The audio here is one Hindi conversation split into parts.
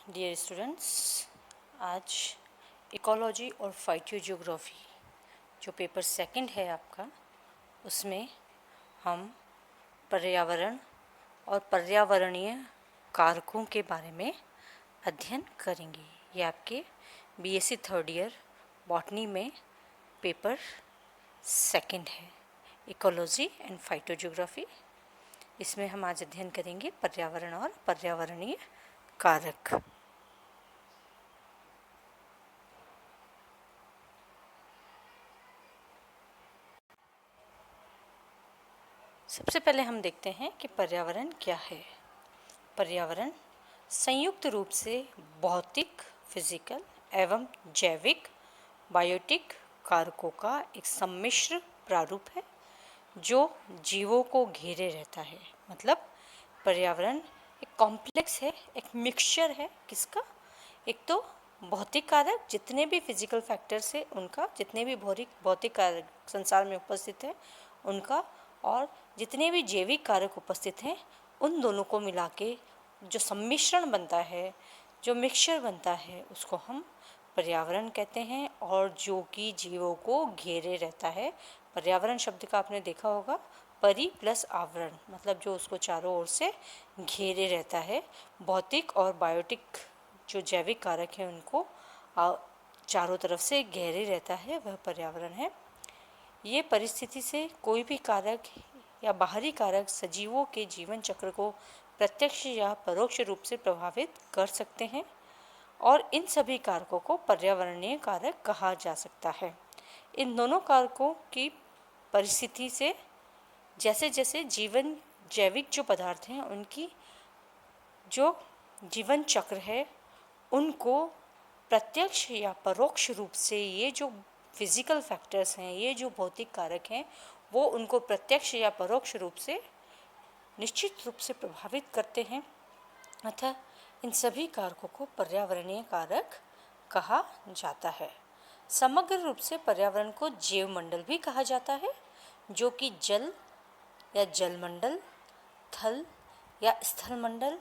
डियर स्टूडेंट्स, आज इकोलॉजी और फाइटोजियोग्राफी जो पेपर सेकंड है आपका, उसमें हम पर्यावरण और पर्यावरणीय कारकों के बारे में अध्ययन करेंगे। ये आपके बीएससी थर्ड ईयर बॉटनी में पेपर सेकंड है, इकोलॉजी एंड फाइटोजियोग्राफी। इसमें हम आज अध्ययन करेंगे पर्यावरण और पर्यावरणीय कारक। सबसे पहले हम देखते हैं कि पर्यावरण क्या है। पर्यावरण संयुक्त रूप से भौतिक, फिजिकल एवं जैविक बायोटिक कारकों का एक सम्मिश्र प्रारूप है जो जीवों को घेरे रहता है। मतलब पर्यावरण एक कॉम्प्लेक्स है, एक मिक्सचर है। किसका? एक तो भौतिक कारक, जितने भी फिजिकल फैक्टर्स है उनका, जितने भी भौतिक कारक संसार में उपस्थित है उनका, और जितने भी जैविक कारक उपस्थित हैं उन दोनों को मिला के जो सम्मिश्रण बनता है, जो मिक्सचर बनता है, उसको हम पर्यावरण कहते हैं। और जो कि जीवों को घेरे रहता है। पर्यावरण शब्द का आपने देखा होगा, परि प्लस आवरण, मतलब जो उसको चारों ओर से घेरे रहता है। भौतिक और बायोटिक जो जैविक कारक हैं उनको चारों तरफ से घेरे रहता है, वह पर्यावरण है। ये परिस्थिति से कोई भी कारक या बाहरी कारक सजीवों के जीवन चक्र को प्रत्यक्ष या परोक्ष रूप से प्रभावित कर सकते हैं और इन सभी कारकों को पर्यावरणीय कारक कहा जा सकता है। इन दोनों कारकों की परिस्थिति से जैसे जैसे जैविक जो पदार्थ हैं उनकी जो जीवन चक्र है उनको प्रत्यक्ष या परोक्ष रूप से, ये जो फिजिकल फैक्टर्स हैं, ये जो भौतिक कारक हैं, वो उनको प्रत्यक्ष या परोक्ष रूप से निश्चित रूप से प्रभावित करते हैं। अतः इन सभी कारकों को पर्यावरणीय कारक कहा जाता है। समग्र रूप से पर्यावरण को जैवमंडल भी कहा जाता है, जो कि जल या जलमंडल, थल या स्थलमंडल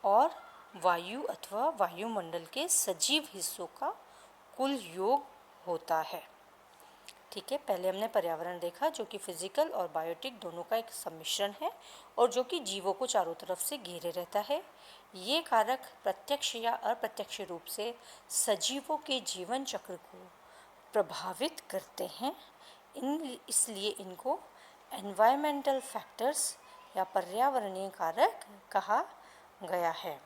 और वायु अथवा वायुमंडल के सजीव हिस्सों का कुल योग होता है। ठीक है, पहले हमने पर्यावरण देखा जो कि फिजिकल और बायोटिक दोनों का एक सम्मिश्रण है और जो कि जीवों को चारों तरफ से घेरे रहता है। ये कारक प्रत्यक्ष या अप्रत्यक्ष रूप से सजीवों के जीवन चक्र को प्रभावित करते हैं। इसलिए इनको एनवायरमेंटल फैक्टर्स या पर्यावरणीय कारक कहा गया है।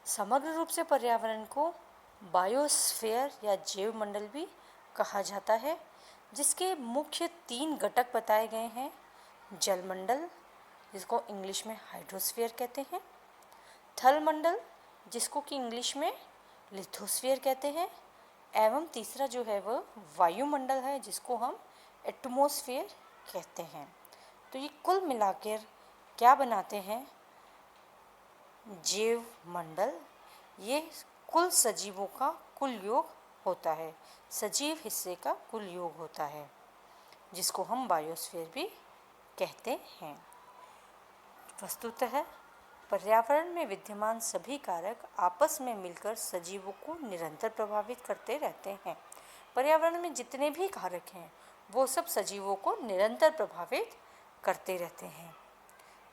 समग्र रूप से पर्यावरण को बायोस्फीयर या जैवमंडल भी कहा जाता है, जिसके मुख्य 3 घटक बताए गए हैं। जलमंडल, जिसको इंग्लिश में हाइड्रोस्फीयर कहते हैं, थलमंडल, जिसको कि इंग्लिश में लिथोस्फीयर कहते हैं, एवं तीसरा जो है वह वायुमंडल है, जिसको हम एटमॉस्फेयर कहते हैं। तो ये कुल मिलाकर क्या बनाते हैं? जैवमंडल। ये कुल सजीवों का कुल योग होता है, सजीव हिस्से का कुल योग होता है, जिसको हम बायोस्फीयर भी कहते हैं। वस्तुतः पर्यावरण में विद्यमान सभी कारक आपस में मिलकर सजीवों को निरंतर प्रभावित करते रहते हैं। पर्यावरण में जितने भी कारक हैं वो सब सजीवों को निरंतर प्रभावित करते रहते हैं।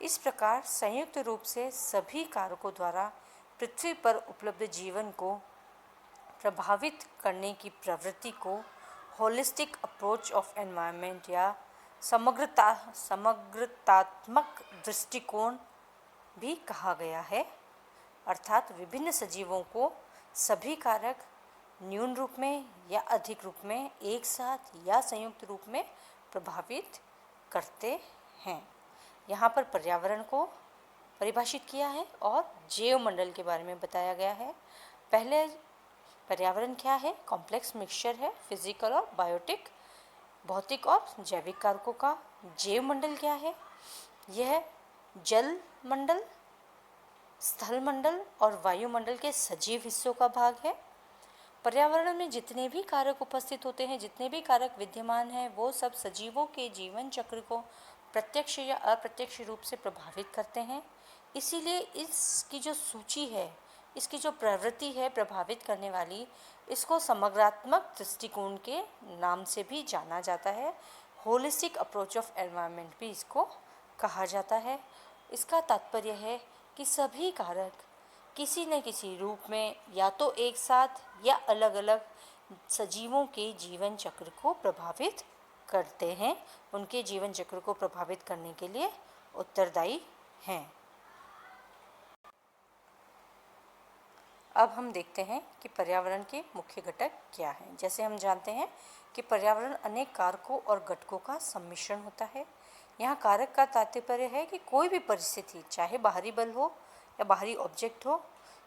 इस प्रकार संयुक्त रूप से सभी कारकों द्वारा पृथ्वी पर उपलब्ध जीवन को प्रभावित करने की प्रवृत्ति को होलिस्टिक अप्रोच ऑफ एनवायरनमेंट या समग्रतात्मक दृष्टिकोण भी कहा गया है। अर्थात विभिन्न सजीवों को सभी कारक न्यून रूप में या अधिक रूप में, एक साथ या संयुक्त रूप में प्रभावित करते हैं। यहाँ पर पर्यावरण को परिभाषित किया है और जैवमंडल के बारे में बताया गया है। पहले पर्यावरण क्या है? कॉम्प्लेक्स मिक्सचर है फिजिकल और बायोटिक, भौतिक और जैविक कारकों का। जैवमंडल क्या है? यह जल मंडल, स्थल मंडल और वायुमंडल के सजीव हिस्सों का भाग है। पर्यावरण में जितने भी कारक उपस्थित होते हैं, जितने भी कारक विद्यमान हैं, वो सब सजीवों के जीवन चक्र को प्रत्यक्ष या अप्रत्यक्ष रूप से प्रभावित करते हैं। इसीलिए इसकी जो सूची है इसकी जो प्रवृत्ति है प्रभावित करने वाली, इसको समग्रात्मक दृष्टिकोण के नाम से भी जाना जाता है। होलिस्टिक अप्रोच ऑफ एनवायरनमेंट भी इसको कहा जाता है। इसका तात्पर्य है कि सभी कारक किसी न किसी रूप में या तो एक साथ या अलग अलग सजीवों के जीवन चक्र को प्रभावित करते हैं, उनके जीवन चक्र को प्रभावित करने के लिए उत्तरदायी हैं। अब हम देखते हैं कि पर्यावरण के मुख्य घटक क्या हैं। जैसे हम जानते हैं कि पर्यावरण अनेक कारकों और घटकों का सम्मिश्रण होता है। यहाँ कारक का तात्पर्य है कि कोई भी परिस्थिति, चाहे बाहरी बल हो या बाहरी ऑब्जेक्ट हो,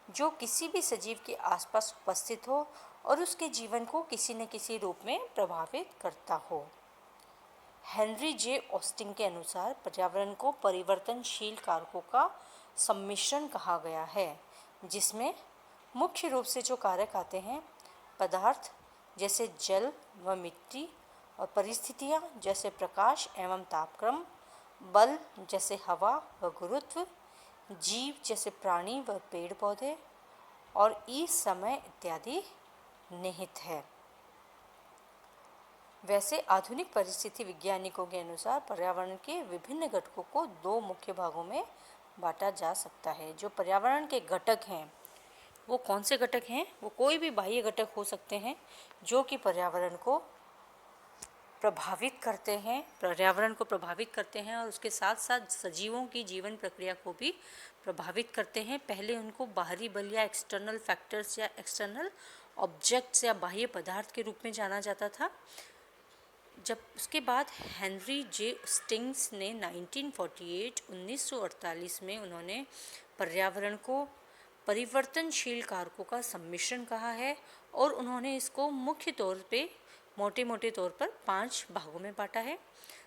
जो किसी भी सजीव के आसपास उपस्थित हो और उसके जीवन को किसी न किसी रूप में प्रभावित करता हो। हेनरी जे ऑस्टिन के अनुसार पर्यावरण को परिवर्तनशील कारकों का सम्मिश्रण कहा गया है, जिसमें मुख्य रूप से जो कारक आते हैं, पदार्थ जैसे जल व मिट्टी, और परिस्थितियाँ जैसे प्रकाश एवं तापक्रम, बल जैसे हवा व गुरुत्व, जीव जैसे प्राणी व पेड़ पौधे, और ई समय इत्यादि निहित है। वैसे आधुनिक परिस्थिति वैज्ञानिकों के अनुसार पर्यावरण के विभिन्न घटकों को दो मुख्य भागों में बांटा जा सकता है। जो पर्यावरण के घटक हैं वो कौन से घटक हैं? वो कोई भी बाह्य घटक हो सकते हैं जो कि पर्यावरण को प्रभावित करते हैं, और उसके साथ साथ सजीवों की जीवन प्रक्रिया को भी प्रभावित करते हैं। पहले उनको बाहरी बल या एक्सटर्नल फैक्टर्स या एक्सटर्नल ऑब्जेक्ट्स या बाह्य पदार्थ के रूप में जाना जाता था। जब उसके बाद हेनरी जे स्टिंग्स ने 1948 में उन्होंने पर्यावरण को परिवर्तनशील कारकों का सम्मिश्रण कहा है, और उन्होंने इसको मोटे मोटे तौर पर 5 भागों में बांटा है।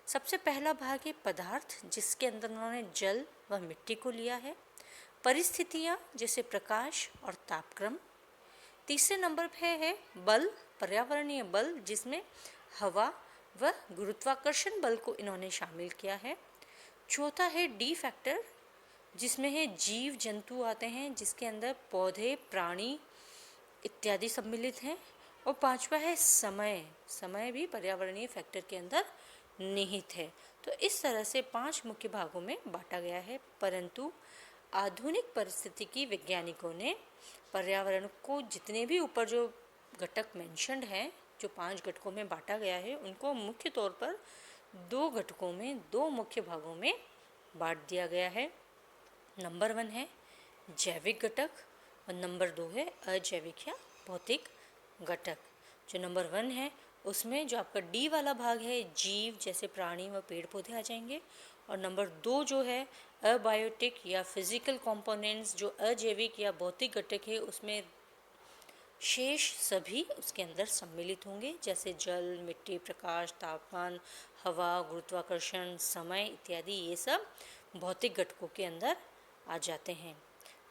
सबसे पहला भाग है पदार्थ, जिसके अंदर उन्होंने जल व मिट्टी को लिया है। परिस्थितियाँ जैसे प्रकाश और तापक्रम। तीसरे नंबर पे है बल, पर्यावरणीय बल, जिसमें हवा व गुरुत्वाकर्षण बल को इन्होंने शामिल किया है। चौथा है डी फैक्टर, जिसमें है जीव जंतु आते हैं, जिसके अंदर पौधे, प्राणी इत्यादि सम्मिलित हैं। और पांचवा है समय भी पर्यावरणीय फैक्टर के अंदर निहित है। तो इस तरह से 5 मुख्य भागों में बांटा गया है। परंतु आधुनिक परिस्थितिकी वैज्ञानिकों ने पर्यावरण को जितने भी ऊपर जो घटक मेंशन्ड हैं, जो 5 घटकों में बांटा गया है, उनको मुख्य तौर पर 2 घटकों में, 2 मुख्य भागों में बांट दिया गया है। नंबर 1 है जैविक घटक और नंबर 2 है अजैविक या भौतिक घटक। जो नंबर 1 है उसमें जो आपका डी वाला भाग है, जीव जैसे प्राणी व पेड़ पौधे आ जाएंगे। और नंबर 2 जो है अबायोटिक या फिजिकल कंपोनेंट्स, जो अजैविक या भौतिक घटक है, उसमें शेष सभी उसके अंदर सम्मिलित होंगे, जैसे जल, मिट्टी, प्रकाश, तापमान, हवा, गुरुत्वाकर्षण, समय इत्यादि। ये सब भौतिक घटकों के अंदर आ जाते हैं।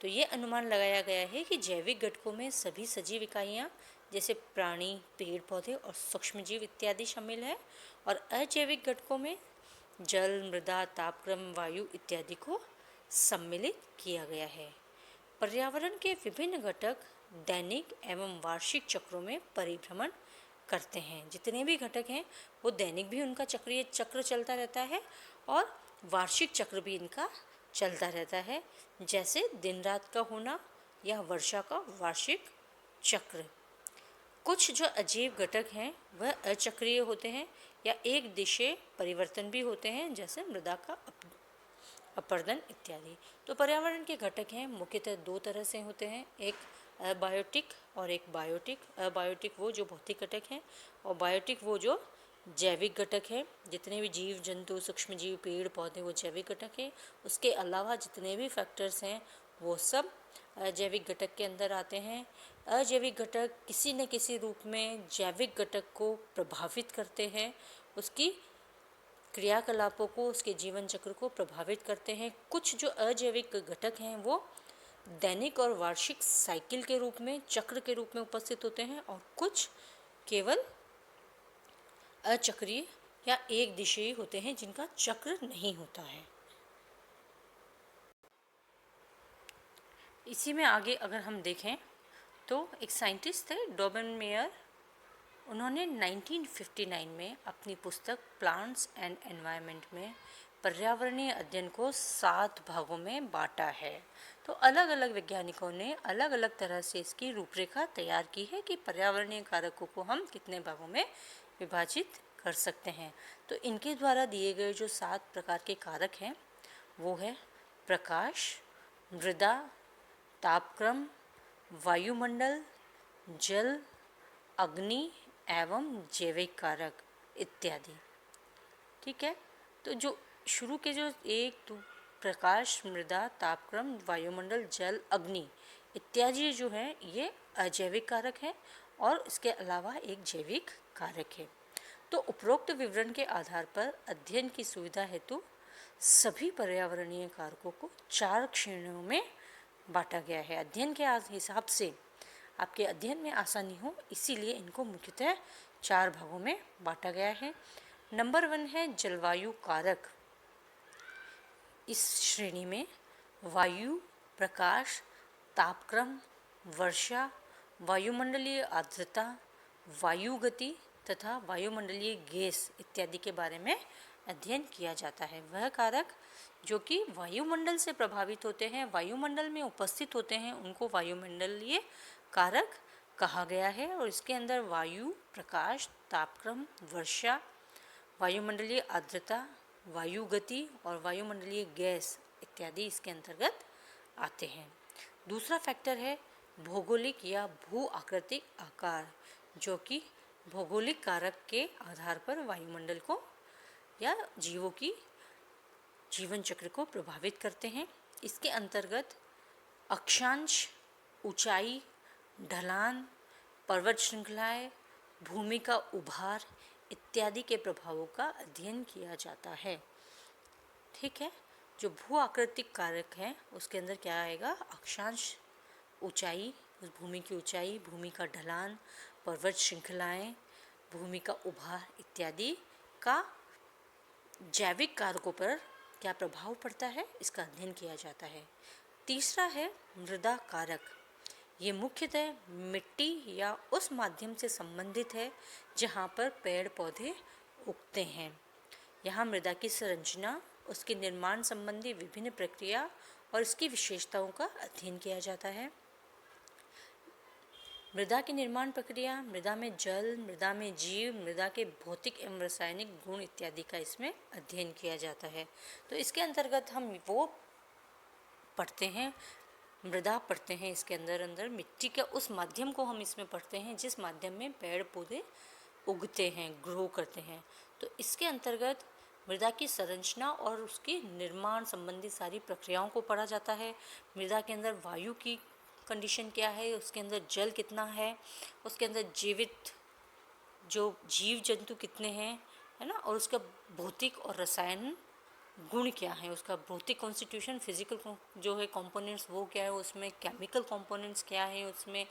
तो ये अनुमान लगाया गया है कि जैविक घटकों में सभी सजीव इकाइयाँ जैसे प्राणी, पेड़ पौधे और सूक्ष्मजीव इत्यादि शामिल है, और अजैविक घटकों में जल, मृदा, तापक्रम, वायु इत्यादि को सम्मिलित किया गया है। पर्यावरण के विभिन्न घटक दैनिक एवं वार्षिक चक्रों में परिभ्रमण करते हैं। जितने भी घटक हैं वो दैनिक भी उनका चक्रीय चक्र चलता रहता है, और वार्षिक चक्र भी इनका चलता रहता है, जैसे दिन रात का होना या वर्षा का वार्षिक चक्र। कुछ जो अजीब घटक हैं वह अचक्रीय होते हैं या एक दिशा परिवर्तन भी होते हैं, जैसे मृदा का अपरदन इत्यादि। तो पर्यावरण के घटक हैं मुख्यतः 2 तरह से होते हैं, एक अबायोटिक और एक बायोटिक। अबायोटिक वो जो भौतिक घटक हैं, और बायोटिक वो जो जैविक घटक है। जितने भी जीव जंतु, सूक्ष्म जीव, पेड़ पौधे, वो जैविक घटक है। उसके अलावा जितने भी फैक्टर्स हैं वो सब अजैविक घटक के अंदर आते हैं। अजैविक घटक किसी न किसी रूप में जैविक घटक को प्रभावित करते हैं, उसकी क्रियाकलापों को, उसके जीवन चक्र को प्रभावित करते हैं। कुछ जो अजैविक घटक हैं वो दैनिक और वार्षिक साइकिल के रूप में, चक्र के रूप में उपस्थित होते हैं, और कुछ केवल अचक्रीय या एक दिशेई होते हैं, जिनका चक्र नहीं होता है। इसी में आगे अगर हम देखें तो एक साइंटिस्ट थे डॉबन मेयर, उन्होंने 1959 में अपनी पुस्तक प्लांट्स एंड एनवायरनमेंट में पर्यावरणीय अध्ययन को 7 भागों में बांटा है। तो अलग अलग वैज्ञानिकों ने अलग अलग तरह से इसकी रूपरेखा तैयार की है कि पर्यावरणीय कारकों को हम कितने भागों में विभाजित कर सकते हैं। तो इनके द्वारा दिए गए जो 7 प्रकार के कारक हैं वो है प्रकाश, मृदा, तापक्रम, वायुमंडल, जल, अग्नि एवं जैविक कारक इत्यादि। ठीक है, तो जो शुरू के जो प्रकाश, मृदा, तापक्रम, वायुमंडल, जल, अग्नि इत्यादि जो है ये अजैविक कारक है और इसके अलावा एक जैविक कारक है। तो उपरोक्त विवरण के आधार पर अध्ययन की सुविधा हेतु सभी पर्यावरणीय कारकों को 4 श्रेणियों में बांटा गया है। अध्ययन के हिसाब से आपके अध्ययन में आसानी हो इसीलिए इनको मुख्यतः 4 भागों में बांटा गया है। नंबर 1 है जलवायु कारक। इस श्रेणी में वायु, प्रकाश, तापक्रम, वर्षा, वायुमंडलीय आर्द्रता, वायु गति तथा वायुमंडलीय गैस इत्यादि के बारे में अध्ययन किया जाता है। वह कारक जो कि वायुमंडल से प्रभावित होते हैं, वायुमंडल में उपस्थित होते हैं, उनको वायुमंडलीय कारक कहा गया है। और इसके अंदर वायु, प्रकाश, तापक्रम, वर्षा, वायुमंडलीय आर्द्रता, वायु गति और वायुमंडलीय गैस इत्यादि इसके अंतर्गत आते हैं। दूसरा फैक्टर है भौगोलिक या भू आकृतिक आकार, जो कि भौगोलिक कारक के आधार पर वायुमंडल को या जीवों की जीवन चक्र को प्रभावित करते हैं। इसके अंतर्गत अक्षांश, ऊंचाई, ढलान, पर्वत श्रृंखलाएं, भूमि का उभार इत्यादि के प्रभावों का अध्ययन किया जाता है। ठीक है, जो भू आकृतिक कारक है उसके अंदर क्या आएगा, अक्षांश, ऊंचाई, उस भूमि की ऊंचाई, भूमि का ढलान, पर्वत श्रृंखलाएं, भूमि का उभार इत्यादि का जैविक कारकों पर क्या प्रभाव पड़ता है इसका अध्ययन किया जाता है। तीसरा है मृदा कारक। ये मुख्यतः मिट्टी या उस माध्यम से संबंधित है जहाँ पर पेड़ पौधे उगते हैं। यहाँ मृदा की संरचना, उसके निर्माण संबंधी विभिन्न प्रक्रिया और इसकी विशेषताओं का अध्ययन किया जाता है। मृदा की निर्माण प्रक्रिया, मृदा में जल, मृदा में जीव, मृदा के भौतिक एवं रासायनिक गुण इत्यादि का इसमें अध्ययन किया जाता है। तो इसके अंतर्गत हम वो पढ़ते हैं, मृदा पढ़ते हैं। इसके अंदर मिट्टी के उस माध्यम को हम इसमें पढ़ते हैं जिस माध्यम में पेड़ पौधे उगते हैं, ग्रो करते हैं। तो इसके अंतर्गत मृदा की संरचना और उसकी निर्माण संबंधी सारी प्रक्रियाओं को पढ़ा जाता है। मृदा के अंदर वायु की कंडीशन क्या है, उसके अंदर जल कितना है, उसके अंदर जीवित जो जीव जंतु कितने हैं, है ना, और उसका भौतिक और रसायन गुण क्या है, उसका भौतिक कॉन्स्टिट्यूशन, फिजिकल जो है कंपोनेंट्स वो क्या है, उसमें केमिकल कंपोनेंट्स क्या है, उसमें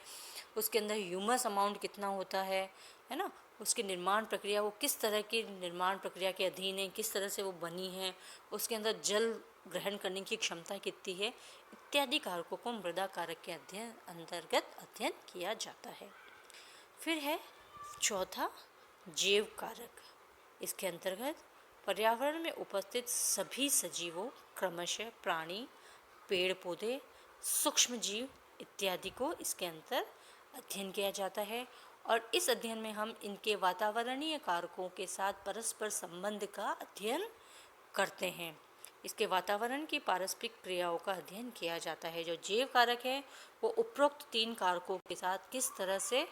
उसके अंदर ह्यूमस अमाउंट कितना होता है ना, उसकी निर्माण प्रक्रिया वो किस तरह की निर्माण प्रक्रिया के अधीन है, किस तरह से वो बनी है, उसके अंदर जल ग्रहण करने की क्षमता कितनी है इत्यादि कारकों को मृदा कारक के अंतर्गत अध्ययन किया जाता है। फिर है चौथा जैव कारक। इसके अंतर्गत पर्यावरण में उपस्थित सभी सजीवों, क्रमशः प्राणी, पेड़ पौधे, सूक्ष्म जीव इत्यादि को इसके अंतर अध्ययन किया जाता है। और इस अध्ययन में हम इनके वातावरणीय कारकों के साथ परस्पर संबंध का अध्ययन करते हैं। इसके वातावरण की पारस्परिक क्रियाओं का अध्ययन किया जाता है। जो जैव कारक है वो उपरोक्त 3 कारकों के साथ किस तरह से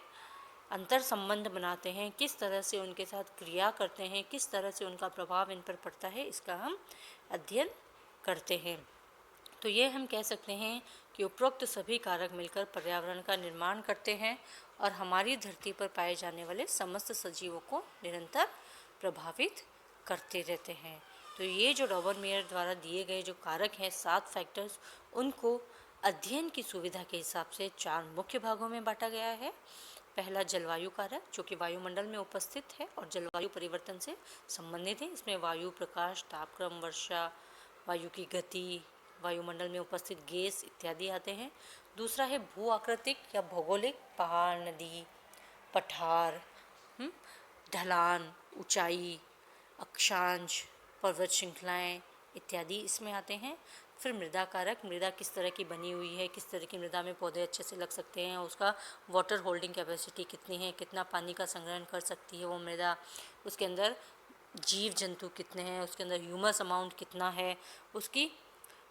अंतर संबंध बनाते हैं, किस तरह से उनके साथ क्रिया करते हैं, किस तरह से उनका प्रभाव इन पर पड़ता है, इसका हम अध्ययन करते हैं। तो ये हम कह सकते हैं कि उपरोक्त सभी कारक मिलकर पर्यावरण का निर्माण करते हैं और हमारी धरती पर पाए जाने वाले समस्त सजीवों को निरंतर प्रभावित करते रहते हैं। तो ये जो डॉबन मेयर द्वारा दिए गए जो कारक हैं 7 फैक्टर्स, उनको अध्ययन की सुविधा के हिसाब से 4 मुख्य भागों में बांटा गया है। पहला जलवायु कारक जो कि वायुमंडल में उपस्थित है और जलवायु परिवर्तन से संबंधित है। इसमें वायु, प्रकाश, तापक्रम, वर्षा, वायु की गति, वायुमंडल में उपस्थित गैस इत्यादि आते हैं। दूसरा है भू आकृतिक या भौगोलिक, पहाड़, नदी, पठार, ढलान, ऊंचाई, अक्षांश, पर्वत श्रृंखलाएं इत्यादि इसमें आते हैं। फिर मृदा कारक, मृदा किस तरह की बनी हुई है, किस तरह की मृदा में पौधे अच्छे से लग सकते हैं, उसका वाटर होल्डिंग कैपेसिटी कितनी है, कितना पानी का संग्रहण कर सकती है वो मृदा, उसके अंदर जीव जंतु कितने हैं, उसके अंदर ह्यूमस अमाउंट कितना है, उसकी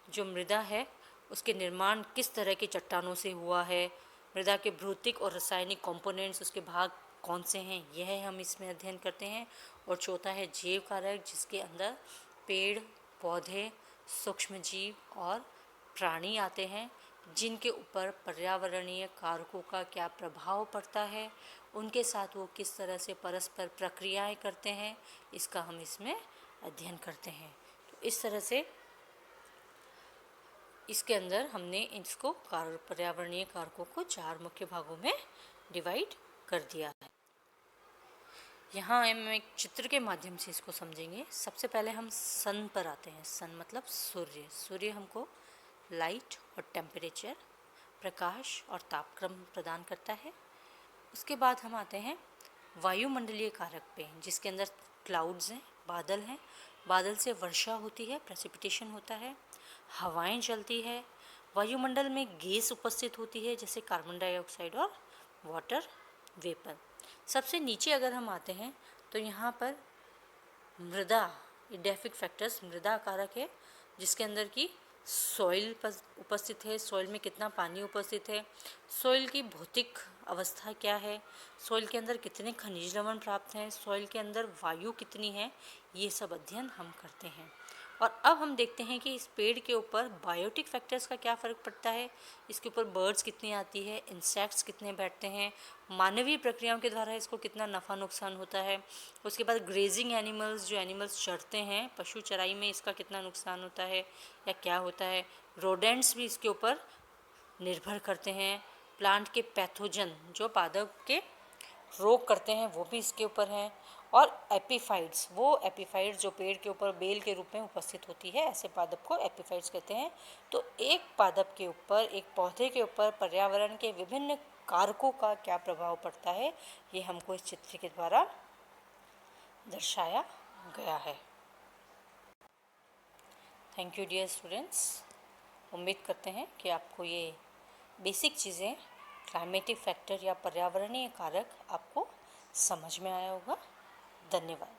जो मृदा है उसके निर्माण किस तरह की चट्टानों से हुआ है, मृदा के भौतिक और रासायनिक कंपोनेंट्स, उसके भाग कौन से हैं, यह हम इसमें अध्ययन करते हैं। और चौथा है जैव कारक, जिसके अंदर पेड़, पौधे, सूक्ष्म जीव और प्राणी आते हैं, जिनके ऊपर पर्यावरणीय कारकों का क्या प्रभाव पड़ता है, उनके साथ वो किस तरह से परस्पर प्रक्रियाएं करते हैं, इसका हम इसमें अध्ययन करते हैं। तो इस तरह से इसके अंदर हमने इसको पर्यावरणीय कारकों को 4 मुख्य भागों में डिवाइड कर दिया है। यहाँ हम एक चित्र के माध्यम से इसको समझेंगे। सबसे पहले हम सन पर आते हैं। सन मतलब सूर्य। सूर्य हमको लाइट और टेम्परेचर, प्रकाश और तापक्रम प्रदान करता है। उसके बाद हम आते हैं वायुमंडलीय कारक पे, जिसके अंदर क्लाउड्स हैं, बादल हैं, बादल से वर्षा होती है, प्रेसिपिटेशन होता है, हवाएं चलती है, वायुमंडल में गैस उपस्थित होती है जैसे कार्बन डाइऑक्साइड और वाटर वेपर। सबसे नीचे अगर हम आते हैं तो यहाँ पर मृदा, एडेफिक फैक्टर्स, मृदा कारक है, जिसके अंदर की सॉइल उपस्थित है, सॉइल में कितना पानी उपस्थित है, सॉइल की भौतिक अवस्था क्या है, सॉइल के अंदर कितने खनिज लवण प्राप्त हैं, सॉइल के अंदर वायु कितनी है, ये सब अध्ययन हम करते हैं। और अब हम देखते हैं कि इस पेड़ के ऊपर बायोटिक फैक्टर्स का क्या फ़र्क पड़ता है, इसके ऊपर बर्ड्स कितनी आती है, इंसेक्ट्स कितने बैठते हैं, मानवीय प्रक्रियाओं के द्वारा इसको कितना नफ़ा नुकसान होता है, उसके बाद ग्रेजिंग एनिमल्स, जो एनिमल्स चरते हैं, पशु चराई में इसका कितना नुकसान होता है या क्या होता है, रोडेंट्स भी इसके ऊपर निर्भर करते हैं, प्लांट के पैथोजन जो पादप के रोग करते हैं वो भी इसके ऊपर हैं, और एपीफाइट्स, वो एपीफाइट्स जो पेड़ के ऊपर बेल के रूप में उपस्थित होती है, ऐसे पादप को एपीफाइट्स कहते हैं। तो एक पादप के ऊपर, एक पौधे के ऊपर पर्यावरण के विभिन्न कारकों का क्या प्रभाव पड़ता है, ये हमको इस चित्र के द्वारा दर्शाया गया है। Thank you dear students. उम्मीद करते हैं कि आपको ये बेसिक चीज़ें, क्लाइमेटिक फैक्टर या पर्यावरणीय कारक आपको समझ में आया होगा। धन्यवाद।